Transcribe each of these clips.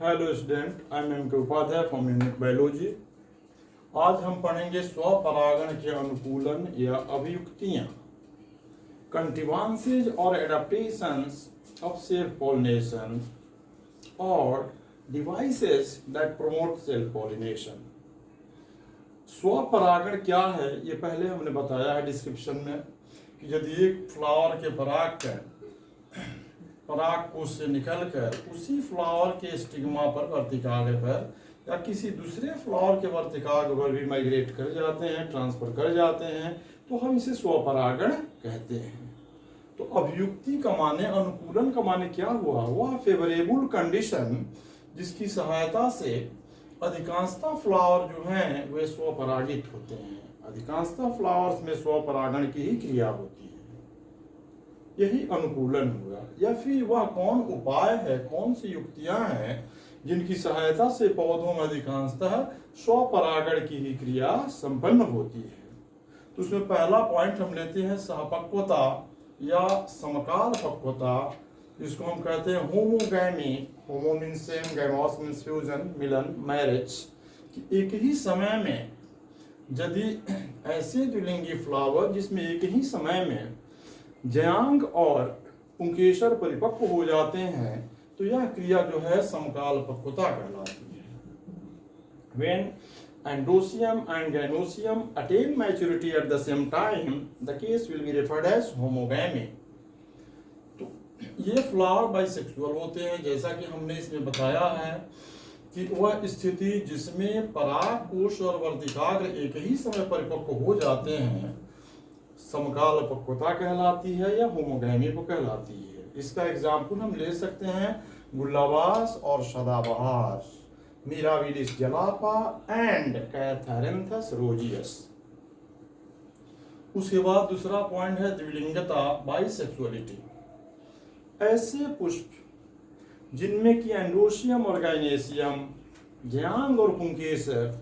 Hello student, I am के Upadhyay from unit biology. आज हम पढ़ेंगे स्वपरागण के अनुकूलन या अभियुक्तियां, कंटिवांसेज और एडाप्टेशंस ऑफ सेल्फ पॉलिनेशन और devices that promote self pollination. स्वपरागण क्या है ये पहले हमने बताया है डिस्क्रिप्शन में कि यदि एक फ्लावर के पराग कोश से निकलकर उसी फ्लावर के स्टिग्मा पर वर्तिकाग्र पर या किसी दूसरे फ्लावर के वर्तिकाग्र पर भी माइग्रेट कर जाते हैं, ट्रांसफर कर जाते हैं, तो हम इसे स्वपरागण कहते हैं। तो अभियुक्ति का माने, अनुकूलन का माने क्या हुआ? वह फेवरेबल कंडीशन जिसकी सहायता से अधिकांशतः फ्लावर जो हैं वे स्वपरागित होते हैं। अधिकांशतः फ्लावर्स में स्वपरागण की ही क्रिया होती है, यही अनुकूलन हुआ। या फिर वह कौन उपाय है, कौन सी युक्तियां हैं जिनकी सहायता से पौधों में अधिकांशतः स्वपरागण की ही क्रिया संपन्न होती है। तो उसमें पहला पॉइंट हम लेते हैं सहपक्वता या समकाल पक्वता, जिसको हम कहते हैं homogamy. Homo means same, gamos means fusion, मिलन, मैरिज। कि एक ही समय में यदि ऐसे द्विलिंगी फ्लावर जिसमें एक ही समय में जयांग और पुंकेसर परिपक्व हो जाते हैं, तो यह क्रिया जो है समकाल पक्वता कहलाती है। When Androsium and Gynosium attain maturity at the same time, the case will be referred as homogamy. तो ये फ्लावर बाइसेक्सुअल होते हैं, जैसा कि हमने इसमें बताया है कि वह स्थिति जिसमें पराग कोश और वर्तिकाग्र एक ही समय परिपक्व हो जाते हैं समकाल पक्वता कहलाती है या होमोगैमी कहलाती है। इसका एग्जाम्पल हम ले सकते हैं गुलाबास और सदाबहार, मिराविलिस जलापा एंड कैथारिन्थस रोजियस। उसके बाद दूसरा पॉइंट है द्विलिंगता, बाइसेक्सुअलिटी। ऐसे पुष्प जिनमें कि एंड्रोसियम और गाइनेसियम, जयांग और पुंकेसर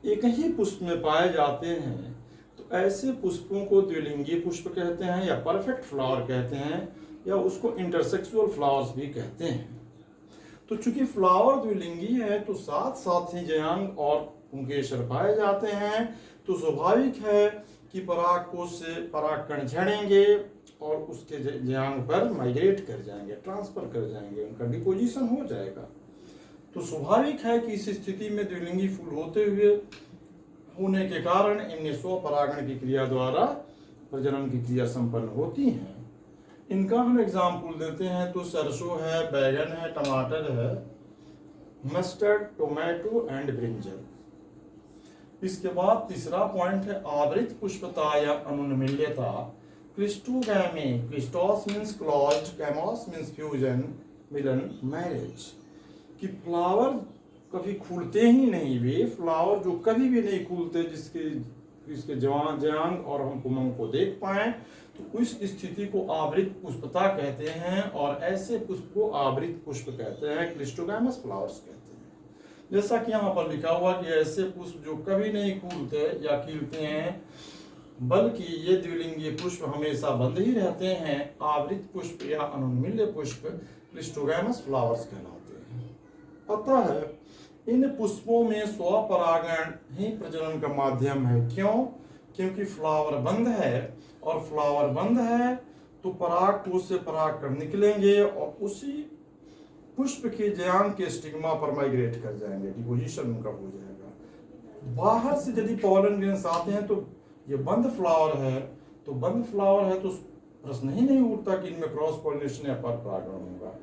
एक ही पुष्प में पाए जाते हैं, तो ऐसे पुष्पों को द्विलिंगी पुष्प कहते हैं या परफेक्ट फ्लावर कहते हैं, या उसको इंटरसेक्सुअल फ्लावर्स भी कहते हैं। तो चूंकि फ्लावर द्विलिंगी है तो साथ साथ ही जयांग और पुंकेसर पाए जाते हैं, तो स्वाभाविक है कि पराग कोश से परागकण झड़ेंगे और उसके जयांग पर माइग्रेट कर जाएंगे, ट्रांसफर कर जाएंगे, उनका डिपोजिशन हो जाएगा। तो स्वाभाविक है कि इस स्थिति में द्विलिंगी फूल होने के कारण इनमें स्वपरागण की क्रिया द्वारा प्रजनन की क्रिया संपन्न होती है। इनका हम एग्जाम्पल देते हैं तो सरसों है, बैगन है, टमाटर है, मस्टर्ड, टोमेटो एंड ब्रिंजल। इसके बाद तीसरा पॉइंट है आवृत पुष्पता या अनुन्मील्यता। Cleistogamy, cleistos means closed, gamos means fusion, मिलन, मैरिज। कि फ्लावर कभी खुलते ही नहीं, वे फ्लावर जो कभी भी नहीं खुलते, जिसके जयांग और हम पुमंग को देख पाए, तो उस स्थिति को आवृत पुष्पता कहते हैं और ऐसे पुष्प को आवृत पुष्प कहते हैं, क्लिस्टोगैमस फ्लावर्स कहते हैं। जैसा कि यहाँ पर लिखा हुआ कि ऐसे पुष्प जो कभी नहीं खुलते या खिलते हैं, बल्कि ये द्विलिंगी पुष्प हमेशा बंद ही रहते हैं, आवृत पुष्प या अनुन्मील्य पुष्प क्लिस्टोगैमस फ्लावर्स कहलाते हैं। पता है इन पुष्पों में स्वपरागण ही प्रजनन का माध्यम है। क्यों? क्योंकि फ्लावर बंद है, और फ्लावर बंद है तो पराग कोश से परागकण निकलेंगे और उसी पुष्प के जयांग के स्टिग्मा पर माइग्रेट कर जाएंगे, डिपोजिशन उनका हो जाएगा। बाहर से यदि पॉलन ग्रेन्स आते हैं तो ये बंद फ्लावर है, तो बंद फ्लावर है तो प्रश्न ही नहीं उठता कि इनमें क्रॉस पॉलिनेशन या परपरागण होगा।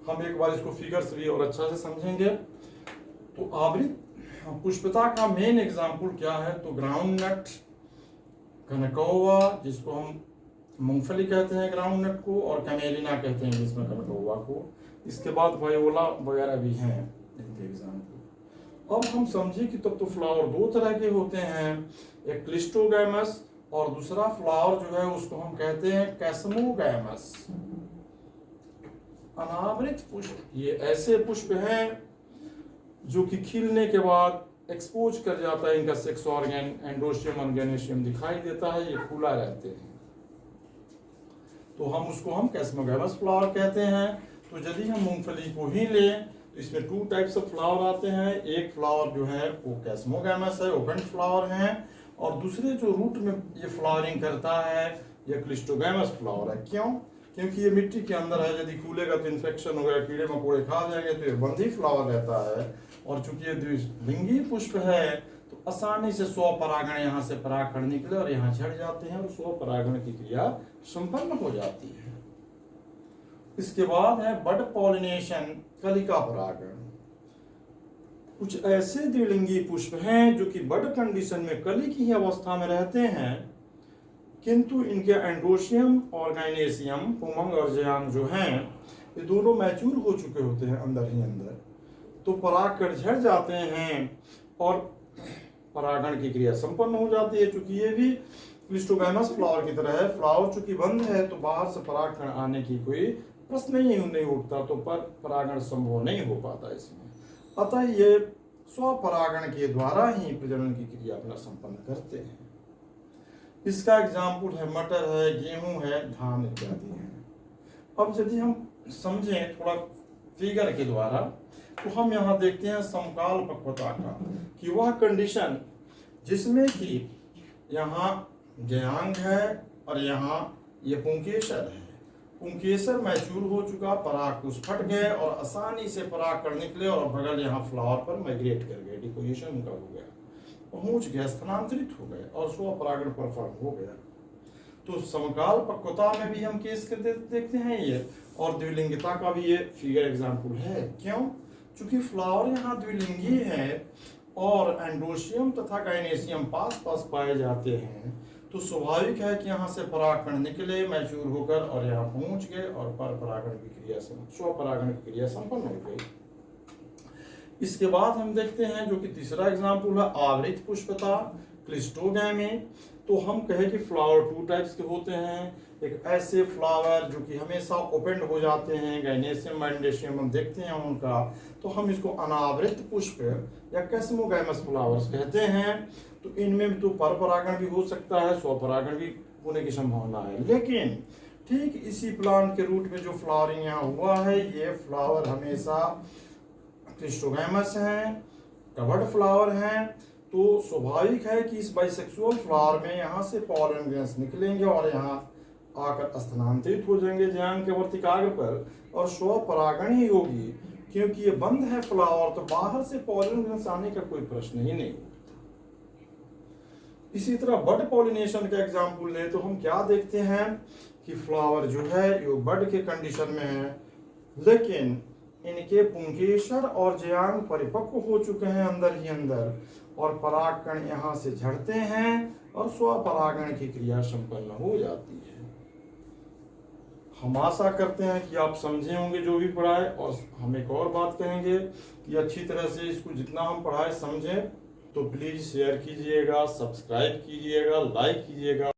हम एक बार इसको फिगर से भी और अच्छा से समझेंगे। तो आवृत पुष्पता का मेन एग्जाम्पल क्या है? तो ग्राउंड नट, कनकौवा, जिसको हम मूंगफली कहते हैं ग्राउंड नट को, और कैमेलिना कहते हैं जिसमें कनकौवा को। इसके बाद वायोला वगैरह भी हैं इनके एग्जाम्पल। अब हम समझे कि तब तो फ्लावर दो तरह के होते हैं, एक क्लिस्टोगैमस और दूसरा फ्लावर जो है उसको हम कहते हैं कैस्मोगैमस, अनावृत पुष्प। ये ऐसे पुष्प हैं जो कि खिलने के बाद एक्सपोज कर जाता है, इनका सेक्स ऑर्गन एंड्रोसियम और गैनेसियम दिखाई देता है, ये खुला रहते हैं, तो हम उसको कैस्मोगैमस फ्लावर कहते हैं। तो यदि हम मूंगफली को ही लें तो इसमें 2 टाइप्स ऑफ फ्लावर आते हैं। एक फ्लावर जो है वो कैस्मोगैमस है, ओपन फ्लावर है, और दूसरे जो रूट में ये फ्लावरिंग करता है ये क्लिस्टोगैमस फ्लावर है। क्यों? क्योंकि ये मिट्टी के अंदर है, यदि खुलेगा तो इन्फेक्शन होगा, कीड़े मकोड़े खा जाएंगे, तो ये बंद ही फ्लावर रहता है। और चूंकि ये द्विलिंगी पुष्प है तो आसानी से स्वपरागण यहाँ से परागकण निकले और यहाँ झड़ जाते हैं और स्वपरागण की क्रिया संपन्न हो जाती है। इसके बाद है बड पॉलिनेशन, कलिका परागण। कुछ ऐसे द्विलिंगी पुष्प हैं जो कि बड कंडीशन में कली की ही अवस्था में रहते हैं, किंतु इनके एंड्रोशियम और गाइनेसियम, पुमंग और जयांग जो हैं, ये दोनों मैच्योर हो चुके होते हैं अंदर ही अंदर, तो परागकण झड़ जाते हैं और परागण की क्रिया संपन्न हो जाती है। चूंकि ये भी क्लिस्टोगैमस फ्लावर की तरह है, फ्लावर चूंकि बंद है तो बाहर से परागकण आने की कोई प्रश्न ही नहीं उठता, तो परागण संभव नहीं हो पाता इसमें। अतः ये स्वपरागण के द्वारा ही प्रजनन की क्रिया अपना संपन्न करते हैं। इसका एग्जाम्पल है मटर है, गेहूं है, धान इत्यादि है। अब यदि हम समझें थोड़ा फिगर के द्वारा, तो हम यहाँ देखते हैं समकाल पक्वता का कि वह कंडीशन जिसमें कि यहाँ जयांग है और यहाँ ये पुंकेसर है। पुंकेसर मैच्योर हो चुका, परागकोश फट गए और आसानी से परागकण निकले और बगल यहाँ फ्लावर पर माइग्रेट कर गए, डिपोजिशन उनका हो गया, पहुंच गए, स्थानांतरित हो गए और स्वपरागण परफॉर्म हो गया। तो समकाल पक्वता में भी हम केस करते देखते हैं ये, और द्विलिंगिता का भी ये फिगर एग्जाम्पल है। क्यों? चूंकि फ्लावर यहाँ द्विलिंगी है और एंड्रोशियम तथा गाइनेसियम पास पास पाए जाते हैं, तो स्वाभाविक है कि यहाँ से परागकण निकले मैच्योर होकर और यहाँ पहुंच गए और पर परागण की क्रिया स्वपरागण की क्रिया संपन्न हो गई। इसके बाद हम देखते हैं जो कि तीसरा एग्जाम्पल है आवृत पुष्पता, क्लिस्टोगैमी। तो हम कहें कि फ्लावर 2 टाइप्स के होते हैं। एक ऐसे फ्लावर जो कि हमेशा ओपन हो जाते हैं, गाइनेसियम एंड्रोशियम हम देखते हैं उनका, तो हम इसको अनावृत पुष्प या कैस्मोगैमस फ्लावर्स कहते हैं। तो इनमें तो परपरागण भी हो सकता है, स्वपरागण भी होने की संभावना है, लेकिन ठीक इसी प्लांट के रूट में जो फ्लावरिंग यहाँ हुआ है, ये फ्लावर हमेशा क्लिस्टोगैमस हैं, कवर्ड फ्लावर हैं। तो स्वाभाविक है कि इस बाइसेक्सुअल फ्लावर में यहाँ से पॉलन ग्रेन्स निकलेंगे और यहाँ आकर स्थानांतरित हो जाएंगे जयांग के वर्तिकाग्र पर, और स्वपरागण ही होगी। क्योंकि ये बंद है फ्लावर, तो बाहर से पॉलन ग्रेन्स आने का कोई प्रश्न ही नहीं। इसी तरह बड पॉलिनेशन का एग्जाम्पल ले तो हम क्या देखते हैं कि फ्लावर जो है ये बड के कंडीशन में है, लेकिन इनके पुंकेसर और जयांग परिपक्व हो चुके हैं अंदर ही अंदर, और परागकण यहाँ से झड़ते हैं और स्वपरागण की क्रिया संपन्न हो जाती है। हम आशा करते हैं कि आप समझे होंगे जो भी पढ़ाए, और हम एक और बात कहेंगे कि अच्छी तरह से इसको जितना हम पढ़ाए समझें, तो प्लीज शेयर कीजिएगा, सब्सक्राइब कीजिएगा, लाइक कीजिएगा।